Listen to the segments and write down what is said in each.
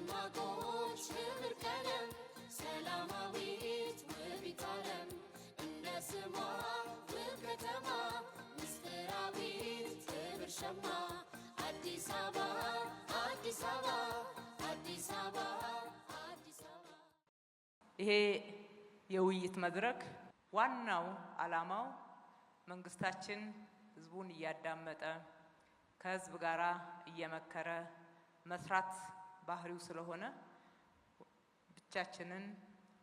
ደማቆች ክብር ቀለም ሰላማዊት ውቢት ዓለም እንደ ስሟ ውብ ከተማ ምስጢራዊት ክብር ሸማ አዲስ አበባ አዲስ አበባ አዲስ አበባ አዲስ አበባ። ይሄ የውይይት መድረክ ዋናው ዓላማው መንግስታችን ህዝቡን እያዳመጠ ከህዝብ ጋራ እየመከረ መስራት ባህሪው ስለሆነ ብቻችንን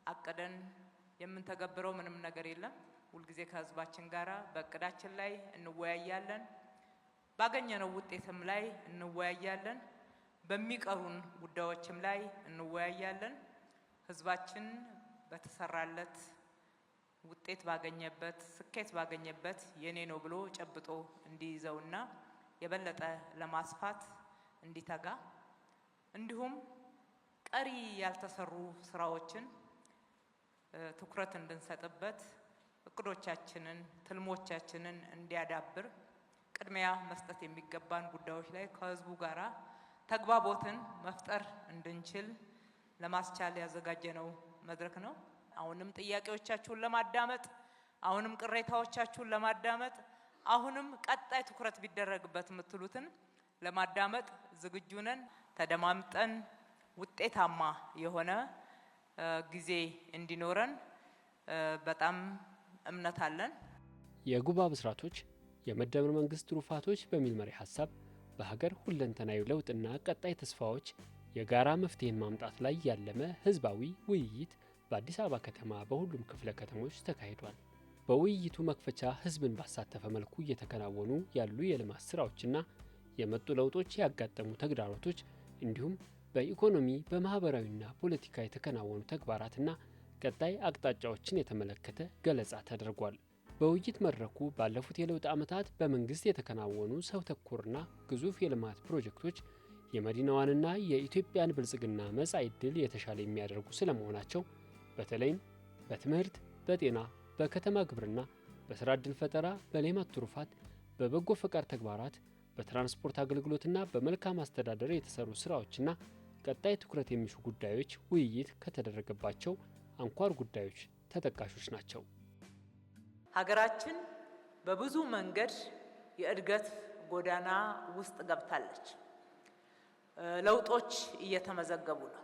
አቀደን የምንተገብረው ምንም ነገር የለም። ሁልጊዜ ከህዝባችን ጋራ በእቅዳችን ላይ እንወያያለን፣ ባገኘነው ውጤትም ላይ እንወያያለን፣ በሚቀሩን ጉዳዮችም ላይ እንወያያለን። ህዝባችን በተሰራለት ውጤት ባገኘበት ስኬት ባገኘበት የኔ ነው ብሎ ጨብጦ እንዲይዘውና የበለጠ ለማስፋት እንዲተጋ እንዲሁም ቀሪ ያልተሰሩ ስራዎችን ትኩረት እንድንሰጥበት እቅዶቻችንን ትልሞቻችንን እንዲያዳብር ቅድሚያ መስጠት የሚገባን ጉዳዮች ላይ ከህዝቡ ጋራ ተግባቦትን መፍጠር እንድንችል ለማስቻል ያዘጋጀነው መድረክ ነው። አሁንም ጥያቄዎቻችሁን ለማዳመጥ አሁንም ቅሬታዎቻችሁን ለማዳመጥ አሁንም ቀጣይ ትኩረት ቢደረግበት የምትሉትን ለማዳመጥ ዝግጁ ነን። ተደማምጠን ውጤታማ የሆነ ጊዜ እንዲኖረን በጣም እምነት አለን። የጉባ ብስራቶች የመደመር መንግስት ትሩፋቶች በሚል መሪ ሐሳብ በሀገር ሁለንተናዊ ለውጥና ቀጣይ ተስፋዎች የጋራ መፍትሄን ማምጣት ላይ ያለመ ህዝባዊ ውይይት በአዲስ አበባ ከተማ በሁሉም ክፍለ ከተሞች ተካሂዷል። በውይይቱ መክፈቻ ህዝብን ባሳተፈ መልኩ እየተከናወኑ ያሉ የልማት ስራዎችና የመጡ ለውጦች ያጋጠሙ ተግዳሮቶች እንዲሁም በኢኮኖሚ በማህበራዊና ፖለቲካ የተከናወኑ ተግባራትና ቀጣይ አቅጣጫዎችን የተመለከተ ገለጻ ተደርጓል። በውይይት መድረኩ ባለፉት የለውጥ ዓመታት በመንግስት የተከናወኑ ሰው ተኮርና ግዙፍ የልማት ፕሮጀክቶች የመዲናዋንና የኢትዮጵያን ብልጽግና መጻኢ ዕድል የተሻለ የሚያደርጉ ስለመሆናቸው በተለይም በትምህርት፣ በጤና፣ በከተማ ግብርና፣ በስራ ዕድል ፈጠራ፣ በሌማት ትሩፋት፣ በበጎ ፈቃድ ተግባራት፣ በትራንስፖርት አገልግሎትና በመልካም አስተዳደር የተሰሩ ስራዎችና ቀጣይ ትኩረት የሚሹ ጉዳዮች ውይይት ከተደረገባቸው አንኳር ጉዳዮች ተጠቃሾች ናቸው። ሀገራችን በብዙ መንገድ የእድገት ጎዳና ውስጥ ገብታለች። ለውጦች እየተመዘገቡ ነው።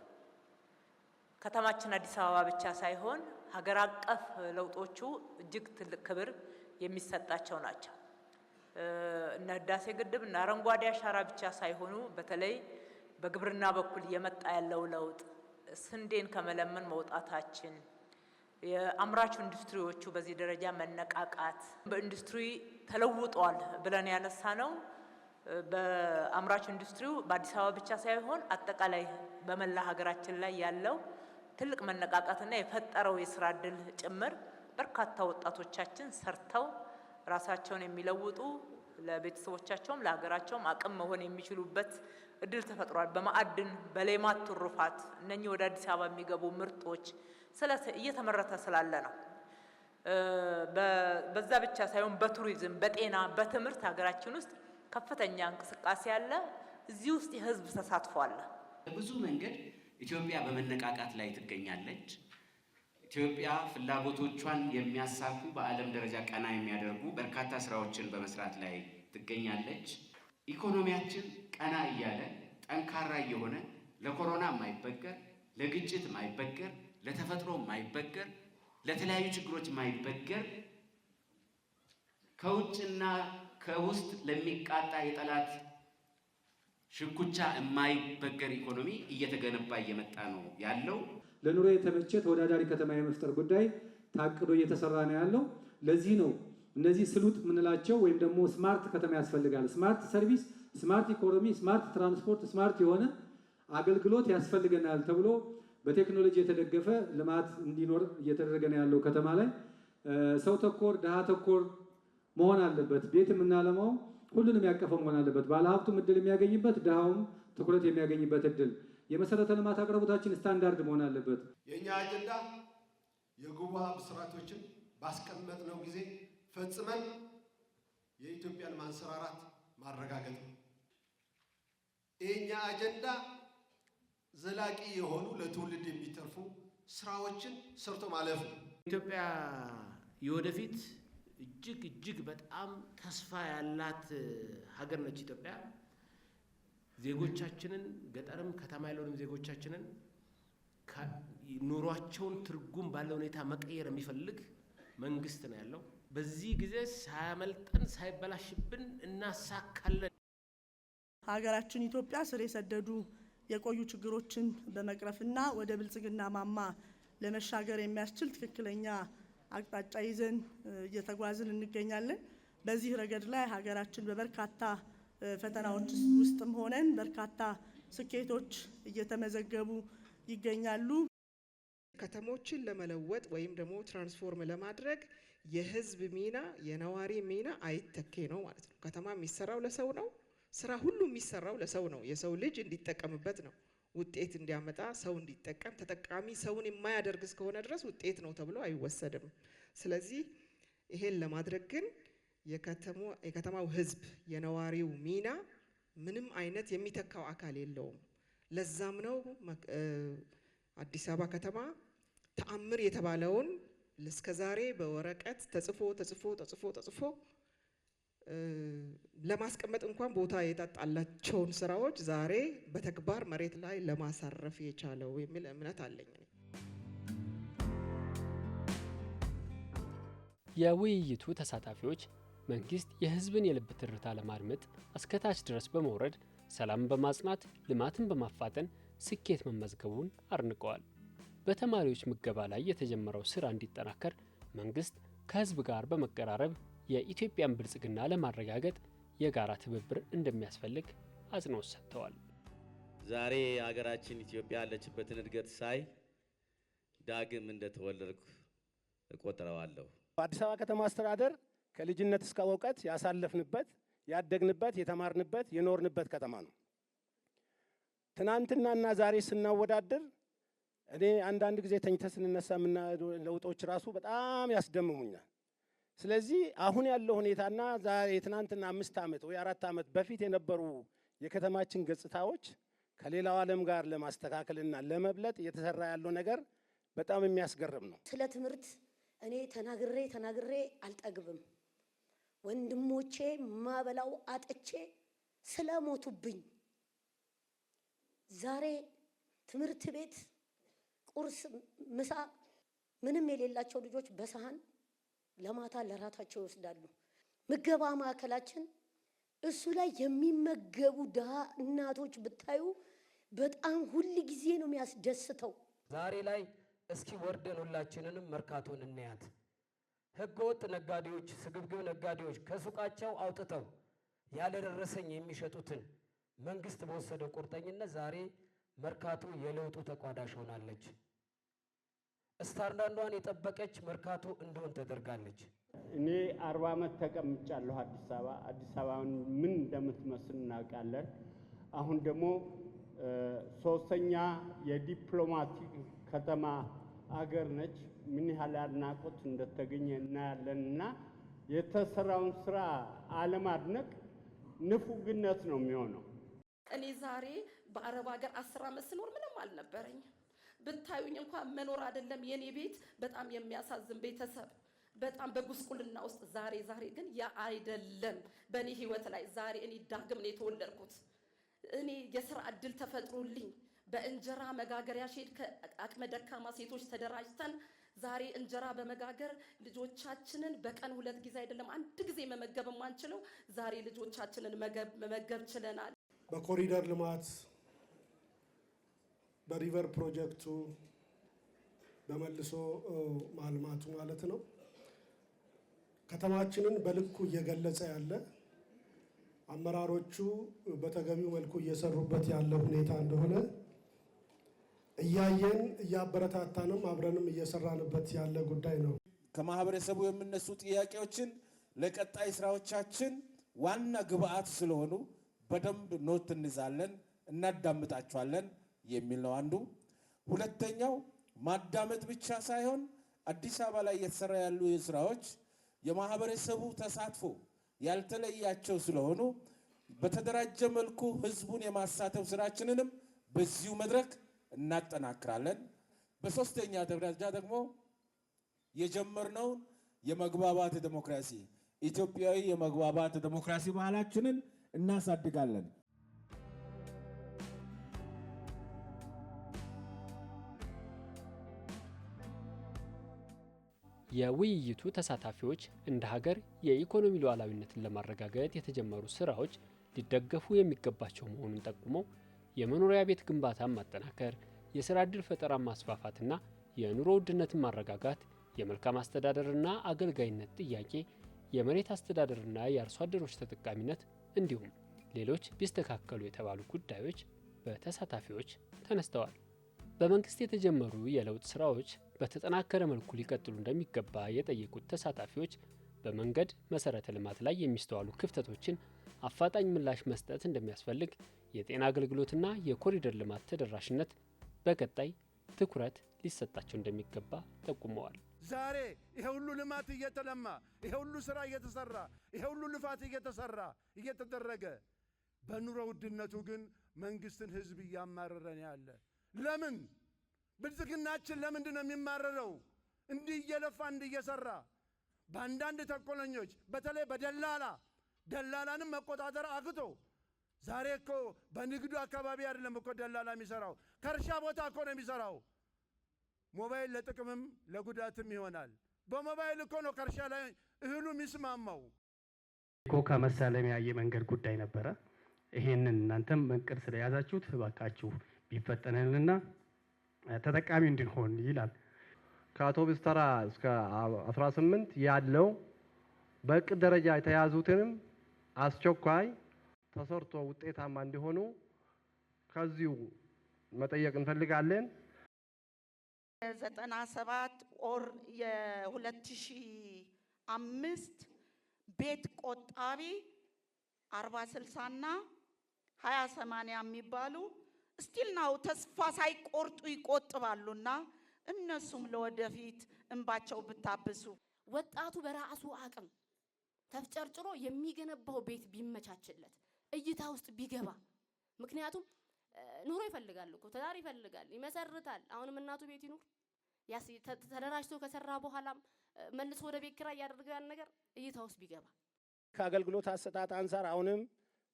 ከተማችን አዲስ አበባ ብቻ ሳይሆን ሀገር አቀፍ ለውጦቹ እጅግ ትልቅ ክብር የሚሰጣቸው ናቸው። እነ ህዳሴ ግድብ እና አረንጓዴ አሻራ ብቻ ሳይሆኑ በተለይ በግብርና በኩል እየመጣ ያለው ለውጥ ስንዴን ከመለመን መውጣታችን፣ የአምራች ኢንዱስትሪዎቹ በዚህ ደረጃ መነቃቃት፣ በኢንዱስትሪ ተለውጧል ብለን ያነሳ ነው። በአምራች ኢንዱስትሪው በአዲስ አበባ ብቻ ሳይሆን አጠቃላይ በመላ ሀገራችን ላይ ያለው ትልቅ መነቃቃትና የፈጠረው የስራ ዕድል ጭምር በርካታ ወጣቶቻችን ሰርተው ራሳቸውን የሚለውጡ ለቤተሰቦቻቸውም ለሀገራቸውም አቅም መሆን የሚችሉበት እድል ተፈጥሯል። በማዕድን በሌማት ትሩፋት እነኚህ ወደ አዲስ አበባ የሚገቡ ምርቶች እየተመረተ ስላለ ነው። በዛ ብቻ ሳይሆን በቱሪዝም፣ በጤና፣ በትምህርት ሀገራችን ውስጥ ከፍተኛ እንቅስቃሴ አለ። እዚህ ውስጥ የህዝብ ተሳትፎ አለ። በብዙ መንገድ ኢትዮጵያ በመነቃቃት ላይ ትገኛለች። ኢትዮጵያ ፍላጎቶቿን የሚያሳኩ በዓለም ደረጃ ቀና የሚያደርጉ በርካታ ስራዎችን በመስራት ላይ ትገኛለች። ኢኮኖሚያችን ቀና እያለ ጠንካራ እየሆነ ለኮሮና የማይበገር፣ ለግጭት የማይበገር፣ ለተፈጥሮ የማይበገር፣ ለተለያዩ ችግሮች የማይበገር ከውጭና ከውስጥ ለሚቃጣ የጠላት ሽኩቻ የማይበገር ኢኮኖሚ እየተገነባ እየመጣ ነው ያለው። ለኑሮ የተመቸ ተወዳዳሪ ከተማ የመፍጠር ጉዳይ ታቅዶ እየተሰራ ነው ያለው። ለዚህ ነው እነዚህ ስሉጥ የምንላቸው ወይም ደግሞ ስማርት ከተማ ያስፈልጋል። ስማርት ሰርቪስ፣ ስማርት ኢኮኖሚ፣ ስማርት ትራንስፖርት፣ ስማርት የሆነ አገልግሎት ያስፈልገናል ተብሎ በቴክኖሎጂ የተደገፈ ልማት እንዲኖር እየተደረገ ነው ያለው። ከተማ ላይ ሰው ተኮር ድሃ ተኮር መሆን አለበት። ቤት የምናለማው ሁሉንም ያቀፈ መሆን አለበት። ባለሀብቱም እድል የሚያገኝበት፣ ድሃውም ትኩረት የሚያገኝበት እድል። የመሰረተ ልማት አቅርቦታችን ስታንዳርድ መሆን አለበት። የኛ አጀንዳ የጉባ ብስራቶችን ባስቀመጥነው ጊዜ ፈጽመን የኢትዮጵያን ማንሰራራት ማረጋገጥ ነው። የኛ አጀንዳ ዘላቂ የሆኑ ለትውልድ የሚተርፉ ስራዎችን ሰርቶ ማለፍ ነው። ኢትዮጵያ የወደፊት እጅግ በጣም ተስፋ ያላት ሀገር ነች። ኢትዮጵያ ዜጎቻችንን ገጠርም ከተማ ያለውን ዜጎቻችንን ኑሯቸውን ትርጉም ባለው ሁኔታ መቀየር የሚፈልግ መንግስት ነው ያለው። በዚህ ጊዜ ሳያመልጠን ሳይበላሽብን እናሳካለን። ሀገራችን ኢትዮጵያ ስር የሰደዱ የቆዩ ችግሮችን በመቅረፍና ወደ ብልጽግና ማማ ለመሻገር የሚያስችል ትክክለኛ አቅጣጫ ይዘን እየተጓዝን እንገኛለን። በዚህ ረገድ ላይ ሀገራችን በበርካታ ፈተናዎች ውስጥም ሆነን በርካታ ስኬቶች እየተመዘገቡ ይገኛሉ። ከተሞችን ለመለወጥ ወይም ደግሞ ትራንስፎርም ለማድረግ የህዝብ ሚና የነዋሪ ሚና አይተኬ ነው ማለት ነው። ከተማ የሚሰራው ለሰው ነው። ስራ ሁሉ የሚሰራው ለሰው ነው። የሰው ልጅ እንዲጠቀምበት ነው። ውጤት እንዲያመጣ ሰው እንዲጠቀም፣ ተጠቃሚ ሰውን የማያደርግ እስከሆነ ድረስ ውጤት ነው ተብሎ አይወሰድም። ስለዚህ ይሄን ለማድረግ ግን የከተማው ህዝብ የነዋሪው ሚና ምንም አይነት የሚተካው አካል የለውም። ለዛም ነው አዲስ አበባ ከተማ ተአምር የተባለውን እስከዛሬ በወረቀት ተጽፎ ለማስቀመጥ እንኳን ቦታ የጣጣላቸውን ስራዎች ዛሬ በተግባር መሬት ላይ ለማሳረፍ የቻለው የሚል እምነት አለኝ። የውይይቱ ተሳታፊዎች መንግስት የህዝብን የልብ ትርታ ለማድመጥ እስከታች ድረስ በመውረድ ሰላምን በማጽናት ልማትን በማፋጠን ስኬት መመዝገቡን አድንቀዋል። በተማሪዎች ምገባ ላይ የተጀመረው ስራ እንዲጠናከር መንግስት ከህዝብ ጋር በመቀራረብ የኢትዮጵያን ብልጽግና ለማረጋገጥ የጋራ ትብብር እንደሚያስፈልግ አጽንኦት ሰጥተዋል። ዛሬ ሀገራችን ኢትዮጵያ ያለችበትን እድገት ሳይ ዳግም እንደተወለድኩ እቆጥረዋለሁ። አዲስ አበባ ከተማ አስተዳደር ከልጅነት እስከ እውቀት ያሳለፍንበት፣ ያደግንበት፣ የተማርንበት፣ የኖርንበት ከተማ ነው። ትናንትናና ዛሬ ስናወዳድር እኔ አንዳንድ ጊዜ ተኝተን ስንነሳ የምናየው ለውጦች ራሱ በጣም ያስደምሙኛል። ስለዚህ አሁን ያለው ሁኔታና ዛሬ የትናንትና 5 ዓመት ወይ 4 ዓመት በፊት የነበሩ የከተማችን ገጽታዎች ከሌላው ዓለም ጋር ለማስተካከልና ለመብለጥ እየተሰራ ያለው ነገር በጣም የሚያስገርም ነው። ስለ ትምህርት እኔ ተናግሬ አልጠግብም። ወንድሞቼ ማበላው አጥቼ ስለሞቱብኝ ዛሬ ትምህርት ቤት ቁርስ፣ ምሳ ምንም የሌላቸው ልጆች በሰሃን ለማታ ለራታቸው ይወስዳሉ። ምገባ ማዕከላችን እሱ ላይ የሚመገቡ ድሃ እናቶች ብታዩ በጣም ሁል ጊዜ ነው የሚያስደስተው። ዛሬ ላይ እስኪ ወርደን ሁላችንንም መርካቶን እናያት። ህገወጥ ነጋዴዎች፣ ስግብግብ ነጋዴዎች ከሱቃቸው አውጥተው ያለደረሰኝ የሚሸጡትን መንግስት በወሰደው ቁርጠኝነት ዛሬ መርካቶ የለውጡ ተቋዳሽ ሆናለች። ስታንዳርዷን የጠበቀች መርካቶ እንደሆን ተደርጋለች። እኔ 40 ዓመት ተቀምጫለሁ አዲስ አበባ። አዲስ አበባን ምን እንደምትመስል እናውቃለን። አሁን ደግሞ ሶስተኛ የዲፕሎማቲክ ከተማ አገር ነች። ምን ያህል አድናቆት እንደተገኘ እናያለንና የተሰራውን ስራ አለማድነቅ ንፉግነት ነው የሚሆነው። እኔ ዛሬ በአረብ ሀገር 10 ዓመት ስኖር ምንም አልነበረኝ። ብታዩኝ እንኳን መኖር አይደለም የኔ ቤት በጣም የሚያሳዝን ቤተሰብ በጣም በጉስቁልና ውስጥ ዛሬ ግን ያ አይደለም በእኔ ህይወት ላይ ዛሬ እኔ ዳግም ነው የተወለድኩት። እኔ የሥራ እድል ተፈጥሮልኝ በእንጀራ መጋገሪያ ሼድ ከአቅመ ደካማ ሴቶች ተደራጅተን ዛሬ እንጀራ በመጋገር ልጆቻችንን በቀን 2 ጊዜ አይደለም 1 ጊዜ መመገብ ማንችለው ዛሬ ልጆቻችንን መመገብ ችለናል። በኮሪደር ልማት በሪቨር ፕሮጀክቱ በመልሶ ማልማቱ ማለት ነው ከተማችንን በልኩ እየገለጸ ያለ አመራሮቹ በተገቢው መልኩ እየሰሩበት ያለ ሁኔታ እንደሆነ እያየን እያበረታታንም አብረንም እየሰራንበት ያለ ጉዳይ ነው። ከማህበረሰቡ የሚነሱ ጥያቄዎችን ለቀጣይ ስራዎቻችን ዋና ግብአት ስለሆኑ በደንብ ኖት እንይዛለን፣ እናዳምጣቸዋለን የሚል ነው አንዱ። ሁለተኛው ማዳመጥ ብቻ ሳይሆን አዲስ አበባ ላይ እየተሰራ ያሉ ስራዎች የማህበረሰቡ ተሳትፎ ያልተለያቸው ስለሆኑ በተደራጀ መልኩ ህዝቡን የማሳተፍ ስራችንንም በዚሁ መድረክ እናጠናክራለን። በሶስተኛ ደረጃ ደግሞ የጀመርነውን የመግባባት ዲሞክራሲ ኢትዮጵያዊ የመግባባት ዲሞክራሲ ባህላችንን እናሳድጋለን። የውይይቱ ተሳታፊዎች እንደ ሀገር የኢኮኖሚ ሉዓላዊነትን ለማረጋገጥ የተጀመሩ ስራዎች ሊደገፉ የሚገባቸው መሆኑን ጠቁመው የመኖሪያ ቤት ግንባታን ማጠናከር፣ የስራ ዕድል ፈጠራን ማስፋፋትና የኑሮ ውድነትን ማረጋጋት፣ የመልካም አስተዳደርና አገልጋይነት ጥያቄ፣ የመሬት አስተዳደርና የአርሶ አደሮች ተጠቃሚነት እንዲሁም ሌሎች ቢስተካከሉ የተባሉ ጉዳዮች በተሳታፊዎች ተነስተዋል። በመንግስት የተጀመሩ የለውጥ ስራዎች በተጠናከረ መልኩ ሊቀጥሉ እንደሚገባ የጠየቁት ተሳታፊዎች በመንገድ መሰረተ ልማት ላይ የሚስተዋሉ ክፍተቶችን አፋጣኝ ምላሽ መስጠት እንደሚያስፈልግ፣ የጤና አገልግሎትና የኮሪደር ልማት ተደራሽነት በቀጣይ ትኩረት ሊሰጣቸው እንደሚገባ ጠቁመዋል። ዛሬ ይሄ ሁሉ ልማት እየተለማ ይሄ ሁሉ ስራ እየተሰራ ይሄ ሁሉ ልፋት እየተደረገ በኑሮ ውድነቱ ግን መንግስትን ህዝብ እያማረረን ያለ ለምን? ብልጽግናችን ለምንድን ነው የሚማረረው? እንዲህ እየለፋ እንዲህ እየሰራ በአንዳንድ ተንኮለኞች በተለይ ደላላንም መቆጣጠር አቅቶ ዛሬ እኮ በንግዱ አካባቢ አይደለም እኮ ደላላ የሚሰራው ከእርሻ ቦታ እኮ ነው የሚሰራው። ሞባይል ለጥቅምም ለጉዳትም ይሆናል። በሞባይል እኮ ነው ከእርሻ ላይ እህሉ የሚስማማው። ኮካ መሳለሚያ የመንገድ ጉዳይ ነበረ። ይሄንን እናንተም መንገድ ስለያዛችሁት እባካችሁ ቢፈጠንልና ተጠቃሚ እንድንሆን ይላል። ከአውቶቡስ ተራ እስከ 18 ያለው በእቅድ ደረጃ የተያዙትንም አስቸኳይ ተሰርቶ ውጤታማ እንዲሆኑ ከዚሁ መጠየቅ እንፈልጋለን። 97 ኦር የ2005 ቤት ቆጣቢ 40/60 እና 20/80 የሚባሉ ስቲል ናው ተስፋ ሳይቆርጡ ይቆጥባሉና እነሱም ለወደፊት እንባቸው ብታብሱ ወጣቱ በራሱ አቅም ተፍጨርጭሮ የሚገነባው ቤት ቢመቻችለት እይታ ውስጥ ቢገባ። ምክንያቱም ኑሮ ይፈልጋል እኮ ትዳር ይፈልጋል፣ ይመሰርታል። አሁንም እናቱ ቤት ይኑር ተደራጅቶ ከሰራ በኋላም መልሶ ወደ ቤት ኪራይ ያደርገው ያን ነገር እይታ ውስጥ ቢገባ። ከአገልግሎት አሰጣጥ አንፃር አሁንም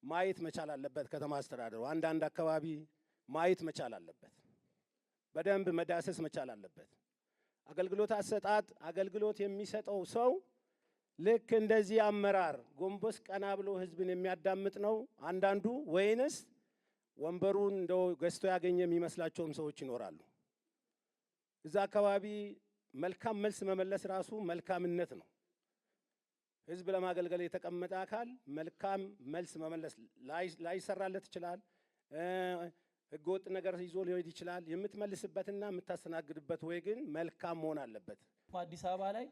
ማየት መቻል አለበት። ከተማ አስተዳደሩ አንዳንድ አካባቢ ማየት መቻል አለበት። በደንብ መዳሰስ መቻል አለበት። አገልግሎት አሰጣጥ አገልግሎት የሚሰጠው ሰው ልክ እንደዚህ አመራር ጎንበስ ቀና ብሎ ህዝብን የሚያዳምጥ ነው አንዳንዱ፣ ወይንስ ወንበሩን እንደው ገዝቶ ያገኘ የሚመስላቸውም ሰዎች ይኖራሉ። እዛ አካባቢ መልካም መልስ መመለስ ራሱ መልካምነት ነው። ህዝብ ለማገልገል የተቀመጠ አካል መልካም መልስ መመለስ ላይሰራለት ይችላል። ህገወጥ ነገር ይዞ ሊሄድ ይችላል። የምትመልስበትና የምታስተናግድበት ወይ ግን መልካም መሆን አለበት። አዲስ አበባ ላይ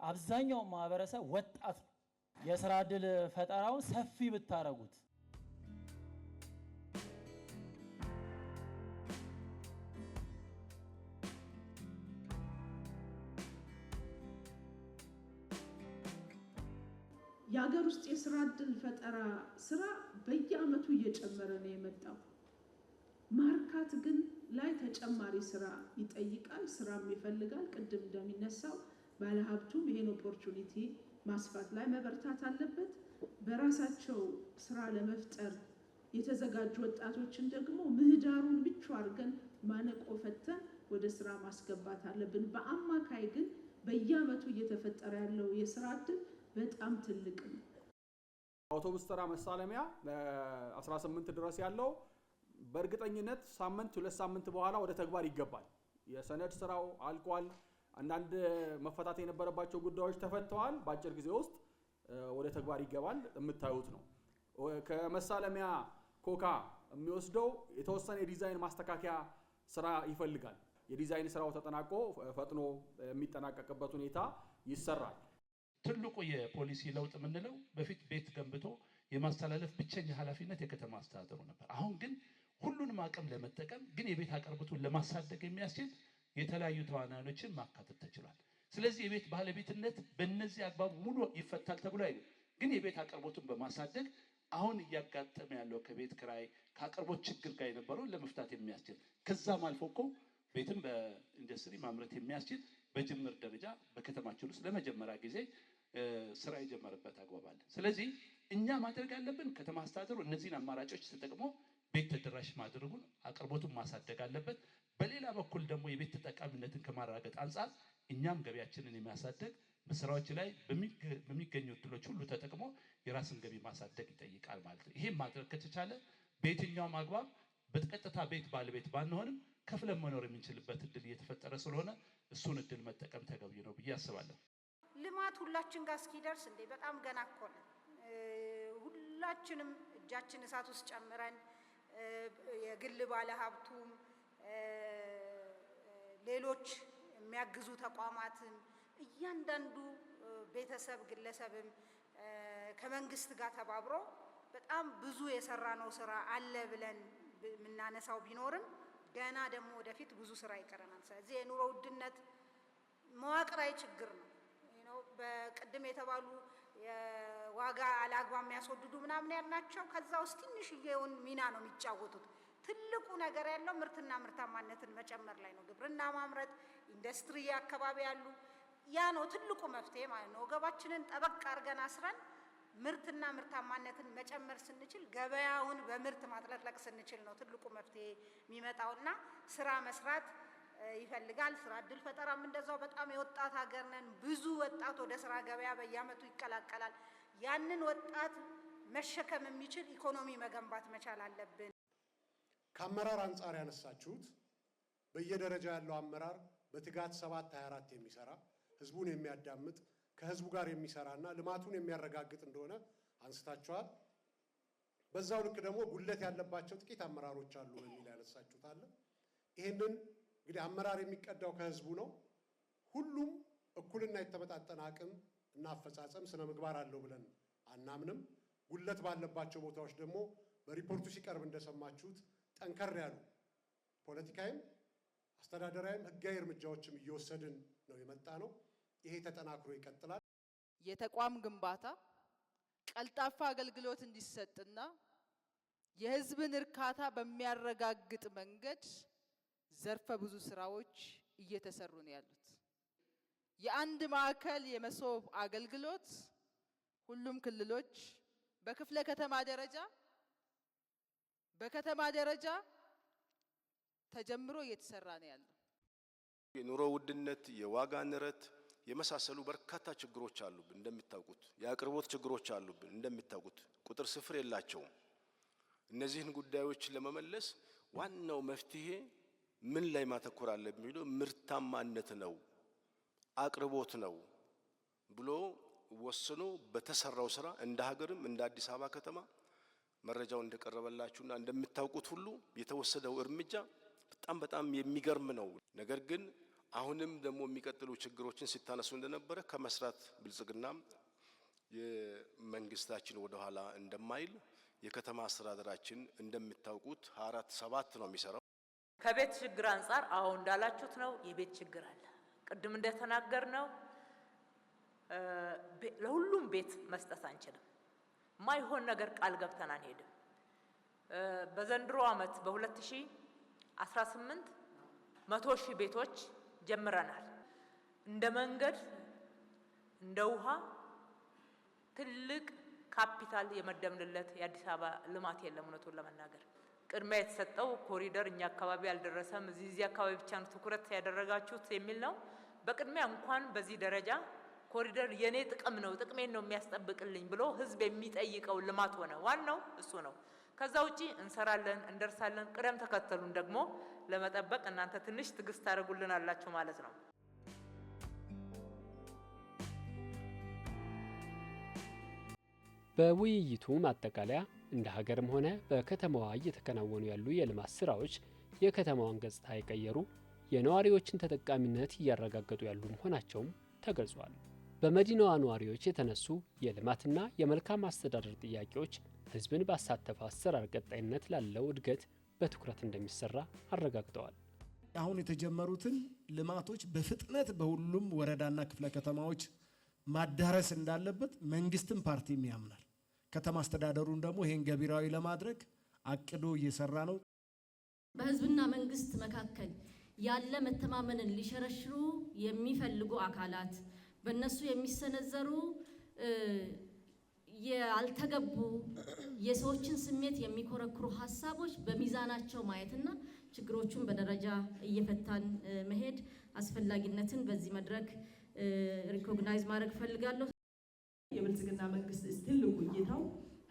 አብዛኛው ማህበረሰብ ወጣት ነው። የስራ ዕድል ፈጠራውን ሰፊ ብታረጉት የሀገር ውስጥ የስራ ዕድል ፈጠራ ስራ በየአመቱ እየጨመረ ነው የመጣው። ማርካት ግን ላይ ተጨማሪ ስራ ይጠይቃል፣ ስራም ይፈልጋል። ቅድም እንደሚነሳው ባለሀብቱም ይሄን ኦፖርቹኒቲ ማስፋት ላይ መበርታት አለበት። በራሳቸው ስራ ለመፍጠር የተዘጋጁ ወጣቶችን ደግሞ ምህዳሩን ብቻ አድርገን ማነቆ ፈተን ወደ ስራ ማስገባት አለብን። በአማካይ ግን በየአመቱ እየተፈጠረ ያለው የስራ ዕድል በጣም ትልቅ ነው። አውቶቡስ ተራ መሳለሚያ 18 ድረስ ያለው በእርግጠኝነት ሳምንት 2 ሳምንት በኋላ ወደ ተግባር ይገባል። የሰነድ ስራው አልቋል። አንዳንድ መፈታት የነበረባቸው ጉዳዮች ተፈተዋል። በአጭር ጊዜ ውስጥ ወደ ተግባር ይገባል። የምታዩት ነው። ከመሳለሚያ ኮካ የሚወስደው የተወሰነ የዲዛይን ማስተካከያ ስራ ይፈልጋል። የዲዛይን ስራው ተጠናቆ ፈጥኖ የሚጠናቀቅበት ሁኔታ ይሰራል። ትልቁ የፖሊሲ ለውጥ የምንለው በፊት ቤት ገንብቶ የማስተላለፍ ብቸኛ ኃላፊነት የከተማ አስተዳደሩ ነበር። አሁን ግን ሁሉንም አቅም ለመጠቀም ግን የቤት አቅርቦቱን ለማሳደግ የሚያስችል የተለያዩ ተዋናዮችን ማካተት ተችሏል። ስለዚህ የቤት ባለቤትነት በእነዚህ አግባብ ሙሉ ይፈታል ተብሎ አይደለም፣ ግን የቤት አቅርቦቱን በማሳደግ አሁን እያጋጠመ ያለው ከቤት ክራይ ከአቅርቦት ችግር ጋር የነበረውን ለመፍታት የሚያስችል ከዛም አልፎ እኮ ቤትም በኢንዱስትሪ ማምረት የሚያስችል በጅምር ደረጃ በከተማችን ውስጥ ለመጀመሪያ ጊዜ ስራ የጀመረበት አግባብ አለ። ስለዚህ እኛ ማድረግ ያለብን ከተማ አስተዳደሩ እነዚህን አማራጮች ተጠቅሞ ቤት ተደራሽ ማድረጉን አቅርቦቱን ማሳደግ አለበት። በሌላ በኩል ደግሞ የቤት ተጠቃሚነትን ከማረጋገጥ አንጻር እኛም ገቢያችንን የሚያሳደግ በስራዎች ላይ በሚገኙ እድሎች ሁሉ ተጠቅሞ የራስን ገቢ ማሳደግ ይጠይቃል ማለት ነው። ይሄን ማድረግ ከተቻለ በየትኛውም አግባብ በቀጥታ ቤት ባለቤት ባንሆንም ከፍለን መኖር የምንችልበት እድል እየተፈጠረ ስለሆነ እሱን እድል መጠቀም ተገቢ ነው ብዬ አስባለሁ። ልማት ሁላችን ጋር እስኪደርስ እንዴ በጣም ገና እኮ ነው። ሁላችንም እጃችን እሳት ውስጥ ጨምረን የግል ባለሀብቱም ሌሎች የሚያግዙ ተቋማትም እያንዳንዱ ቤተሰብ ግለሰብም ከመንግስት ጋር ተባብሮ በጣም ብዙ የሰራነው ስራ አለ ብለን የምናነሳው ቢኖርም ገና ደግሞ ወደፊት ብዙ ስራ ይቀረናል። ስለዚህ የኑሮ ውድነት መዋቅራዊ ችግር ነው። በቅድም የተባሉ የዋጋ አላግባብ የሚያስወድዱ ምናምን ያልናቸው ከዛ ውስጥ ትንሽዬውን ሚና ነው የሚጫወቱት። ትልቁ ነገር ያለው ምርትና ምርታማነትን መጨመር ላይ ነው። ግብርና ማምረት፣ ኢንዱስትሪ አካባቢ ያሉ ያ ነው ትልቁ መፍትሄ ማለት ነው። ወገባችንን ጠበቅ አድርገን አስረን ምርትና ምርታማነትን መጨመር ስንችል፣ ገበያውን በምርት ማጥለቅለቅ ስንችል ነው ትልቁ መፍትሄ የሚመጣውና ስራ መስራት ይፈልጋል። ስራ እድል ፈጠራም እንደዛው በጣም የወጣት ሀገር ነን። ብዙ ወጣት ወደ ስራ ገበያ በየአመቱ ይቀላቀላል። ያንን ወጣት መሸከም የሚችል ኢኮኖሚ መገንባት መቻል አለብን። ከአመራር አንጻር ያነሳችሁት በየደረጃ ያለው አመራር በትጋት 7/24 የሚሰራ ህዝቡን የሚያዳምጥ ከህዝቡ ጋር የሚሰራና ልማቱን የሚያረጋግጥ እንደሆነ አንስታችኋል። በዛው ልክ ደግሞ ጉድለት ያለባቸው ጥቂት አመራሮች አሉ በሚል ያነሳችሁት አለ። ይሄንን እንግዲህ አመራር የሚቀዳው ከህዝቡ ነው። ሁሉም እኩልና የተመጣጠነ አቅም እና አፈጻጸም ስነ ምግባር አለው ብለን አናምንም። ጉድለት ባለባቸው ቦታዎች ደግሞ በሪፖርቱ ሲቀርብ እንደሰማችሁት ጠንከር ያሉ ፖለቲካዊም አስተዳደራዊም ህጋዊ እርምጃዎችም እየወሰድን ነው የመጣ ነው። ይሄ ተጠናክሮ ይቀጥላል። የተቋም ግንባታ ቀልጣፋ አገልግሎት እንዲሰጥና የህዝብን እርካታ በሚያረጋግጥ መንገድ ዘርፈ ብዙ ስራዎች እየተሰሩ ነው ያሉት። የአንድ ማዕከል የመሶብ አገልግሎት ሁሉም ክልሎች በክፍለ ከተማ ደረጃ በከተማ ደረጃ ተጀምሮ እየተሰራ ነው ያለው። የኑሮ ውድነት፣ የዋጋ ንረት የመሳሰሉ በርካታ ችግሮች አሉብን። እንደሚታወቁት የአቅርቦት ችግሮች አሉብን። እንደሚታወቁት ቁጥር ስፍር የላቸውም። እነዚህን ጉዳዮች ለመመለስ ዋናው መፍትሄ ምን ላይ ማተኮር አለብን የሚለው ምርታማነት ነው፣ አቅርቦት ነው ብሎ ወስኖ በተሰራው ስራ እንደ ሀገርም እንደ አዲስ አበባ ከተማ መረጃው እንደቀረበላችሁና እንደምታውቁት ሁሉ የተወሰደው እርምጃ በጣም የሚገርም ነው። ነገር ግን አሁንም ደግሞ የሚቀጥሉ ችግሮችን ሲታነሱ እንደነበረ ከመስራት ብልጽግና የመንግስታችን ወደ ኋላ እንደማይል የከተማ አስተዳደራችን እንደምታውቁት 4/7 ነው የሚሰራው። ከቤት ችግር አንጻር አሁን እንዳላችሁት ነው የቤት ችግር አለ። ቅድም እንደተናገር ነው ለሁሉም ቤት መስጠት አንችልም። ማይሆን ነገር ቃል ገብተን አንሄድም። በዘንድሮ አመት በ2018 100,000 ቤቶች ጀምረናል። እንደ መንገድ እንደ ውሃ ትልቅ ካፒታል የመደምንለት የአዲስ አበባ ልማት የለም። እውነቱን ለመናገር ቅድሚያ የተሰጠው ኮሪደር እኛ አካባቢ አልደረሰም፣ እዚህ አካባቢ ብቻ ነው ትኩረት ያደረጋችሁት የሚል ነው። በቅድሚያ እንኳን በዚህ ደረጃ ኮሪደር የኔ ጥቅም ነው ጥቅሜን ነው የሚያስጠብቅልኝ ብሎ ህዝብ የሚጠይቀው ልማት ሆነ። ዋናው እሱ ነው። ከዛ ውጪ እንሰራለን፣ እንደርሳለን። ቅደም ተከተሉን ደግሞ ለመጠበቅ እናንተ ትንሽ ትዕግስት ታደርጉልናላችሁ ማለት ነው። በውይይቱ ማጠቃለያ እንደ ሀገርም ሆነ በከተማዋ እየተከናወኑ ያሉ የልማት ስራዎች የከተማዋን ገጽታ የቀየሩ፣ የነዋሪዎችን ተጠቃሚነት እያረጋገጡ ያሉ መሆናቸውም ተገልጿል። በመዲናዋ ነዋሪዎች የተነሱ የልማትና የመልካም አስተዳደር ጥያቄዎች ህዝብን ባሳተፈ አሰራር ቀጣይነት ላለው እድገት በትኩረት እንደሚሰራ አረጋግጠዋል። አሁን የተጀመሩትን ልማቶች በፍጥነት በሁሉም ወረዳና ክፍለ ከተማዎች ማዳረስ እንዳለበት መንግስትም ፓርቲም ያምናል። ከተማ አስተዳደሩን ደግሞ ይሄን ገቢራዊ ለማድረግ አቅዶ እየሰራ ነው። በህዝብና መንግስት መካከል ያለ መተማመንን ሊሸረሽሩ የሚፈልጉ አካላት በእነሱ የሚሰነዘሩ ያልተገቡ የሰዎችን ስሜት የሚኮረኩሩ ሀሳቦች በሚዛናቸው ማየትና ችግሮቹን በደረጃ እየፈታን መሄድ አስፈላጊነትን በዚህ መድረክ ሪኮግናይዝ ማድረግ ፈልጋለሁ። የብልጽግና መንግስት ትልቁ እይታው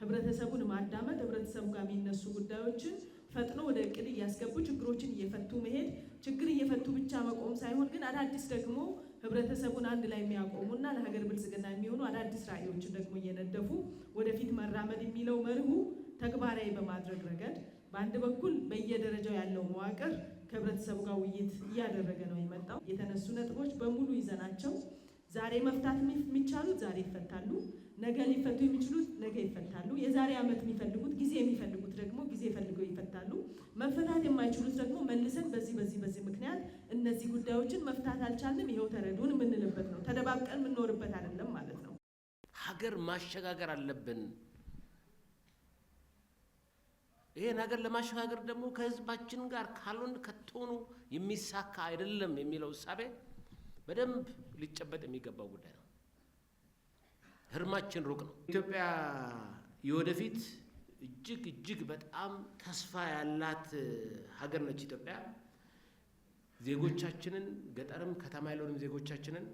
ህብረተሰቡን ማዳመጥ፣ ህብረተሰቡ ጋር የሚነሱ ጉዳዮችን ፈጥኖ ወደ እቅድ እያስገቡ ችግሮችን እየፈቱ መሄድ፣ ችግር እየፈቱ ብቻ መቆም ሳይሆን ግን አዳዲስ ደግሞ ህብረተሰቡን አንድ ላይ የሚያቆሙና ለሀገር ብልጽግና የሚሆኑ አዳዲስ ራዕዮችን ደግሞ እየነደፉ ወደፊት መራመድ የሚለው መርሁ ተግባራዊ በማድረግ ረገድ በአንድ በኩል በየደረጃው ያለው መዋቅር ከህብረተሰቡ ጋር ውይይት እያደረገ ነው የመጣው። የተነሱ ነጥቦች በሙሉ ይዘናቸው ዛሬ መፍታት የሚቻሉት ዛሬ ይፈታሉ፣ ነገ ሊፈቱ የሚችሉት ነገ ይፈታሉ፣ የዛሬ ዓመት የሚፈልጉት ጊዜ የሚፈልጉት ደግሞ ጊዜ ፈልገው ይፈታሉ። መፈታት የማይችሉት ደግሞ መልሰን በዚህ ምክንያት እነዚህ ጉዳዮችን መፍታት አልቻልንም፣ ይሄው ተረዱን የምንልበት ነው። ተደባብቀን የምንኖርበት አይደለም ማለት ነው። ሀገር ማሸጋገር አለብን። ይሄን ሀገር ለማሸጋገር ደግሞ ከህዝባችን ጋር ካልሆን ከቶኑ የሚሳካ አይደለም የሚለው እሳቤ በደንብ ሊጨበጥ የሚገባው ጉዳይ ነው። ህርማችን ሩቅ ነው። ኢትዮጵያ የወደፊት እጅግ በጣም ተስፋ ያላት ሀገር ነች። ኢትዮጵያ ዜጎቻችንን ገጠርም ከተማ ያለውንም ዜጎቻችንን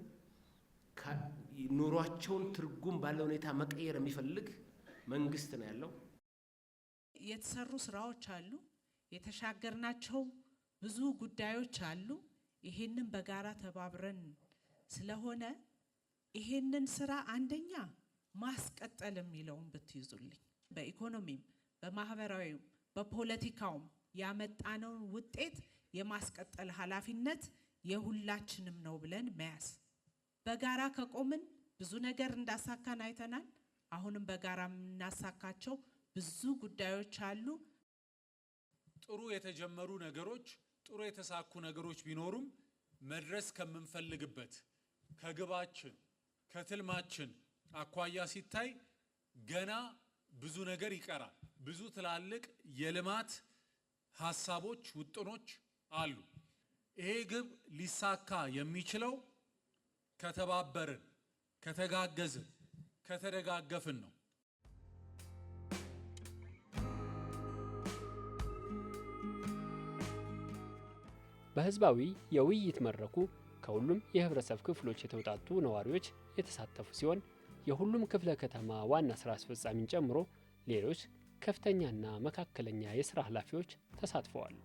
ኑሯቸውን ትርጉም ባለው ሁኔታ መቀየር የሚፈልግ መንግስት ነው ያለው። የተሰሩ ስራዎች አሉ፣ የተሻገርናቸው ብዙ ጉዳዮች አሉ። ይሄንን በጋራ ተባብረን ስለሆነ ይሄንን ስራ አንደኛ ማስቀጠል የሚለውን ብትይዙልኝ፣ በኢኮኖሚም በማህበራዊም በፖለቲካውም ያመጣነውን ውጤት የማስቀጠል ኃላፊነት የሁላችንም ነው ብለን መያዝ። በጋራ ከቆምን ብዙ ነገር እንዳሳካን አይተናል። አሁንም በጋራ የምናሳካቸው ብዙ ጉዳዮች አሉ። ጥሩ የተጀመሩ ነገሮች፣ ጥሩ የተሳኩ ነገሮች ቢኖሩም መድረስ ከምንፈልግበት ከግባችን ከትልማችን አኳያ ሲታይ ገና ብዙ ነገር ይቀራል። ብዙ ትላልቅ የልማት ሀሳቦች፣ ውጥኖች አሉ። ይሄ ግብ ሊሳካ የሚችለው ከተባበርን፣ ከተጋገዝን፣ ከተደጋገፍን ነው። በህዝባዊ የውይይት መድረኩ ከሁሉም የህብረተሰብ ክፍሎች የተውጣጡ ነዋሪዎች የተሳተፉ ሲሆን የሁሉም ክፍለ ከተማ ዋና ስራ አስፈጻሚን ጨምሮ ሌሎች ከፍተኛና መካከለኛ የስራ ኃላፊዎች ተሳትፈዋል።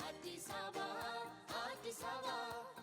አዲስ አበባ